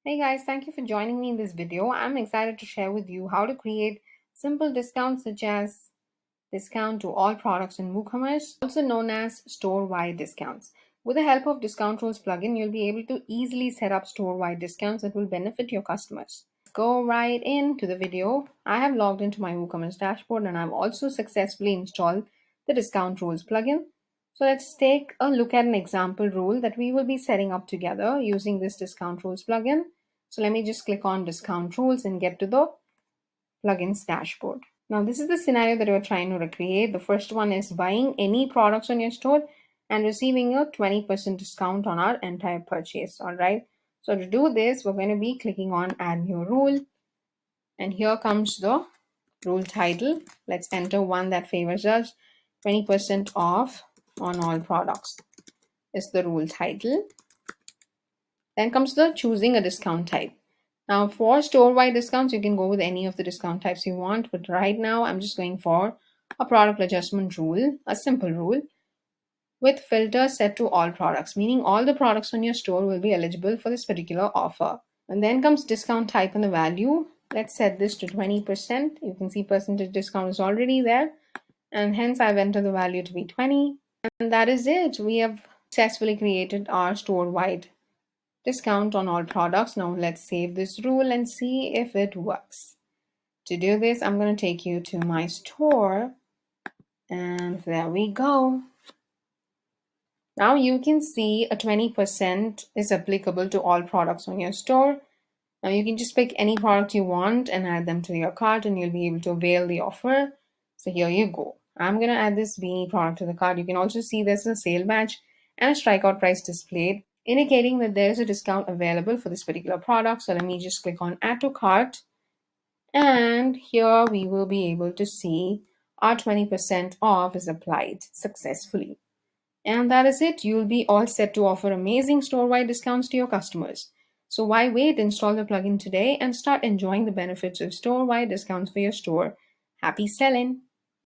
Hey guys, thank you for joining me in this video. I'm excited to share with you how to create simple discounts such as discount to all products in WooCommerce, also known as store-wide discounts. With the help of Discount Rules plugin, you'll be able to easily set up store-wide discounts that will benefit your customers. Let's go right into the video. I have logged into my WooCommerce dashboard and I've also successfully installed the Discount Rules plugin. So let's take a look at an example rule that we will be setting up together using this Discount Rules plugin. So let me just click on Discount Rules and get to the plugins dashboard. Now, this is the scenario that we're trying to recreate. The first one is buying any products on your store and receiving a 20% discount on our entire purchase. All right. So to do this, we're going to be clicking on Add New Rule. And here comes the rule title. Let's enter one that favors us. 20% off on all products is the rule title. Then comes the choosing a discount type. Now for store-wide discounts, you can go with any of the discount types you want, but right now I'm just going for a product adjustment rule, a simple rule with filter set to all products, meaning all the products on your store will be eligible for this particular offer. And then comes discount type and the value. Let's set this to 20%. You can see percentage discount is already there, and hence I've entered the value to be 20. And that is it. We have successfully created our store-wide discount on all products. Now let's save this rule and see if it works. To do this, I'm going to take you to my store, and there we go. Now you can see a 20% is applicable to all products on your store. Now you can just pick any product you want and add them to your cart and you'll be able to avail the offer. So here you go. I'm going to add this beanie product to the cart. You can also see there's a sale badge and a strikeout price displayed, indicating that there is a discount available for this particular product. So let me just click on Add to Cart. And here we will be able to see our 20% off is applied successfully. And that is it. You'll be all set to offer amazing store-wide discounts to your customers. So why wait? Install the plugin today and start enjoying the benefits of store-wide discounts for your store. Happy selling!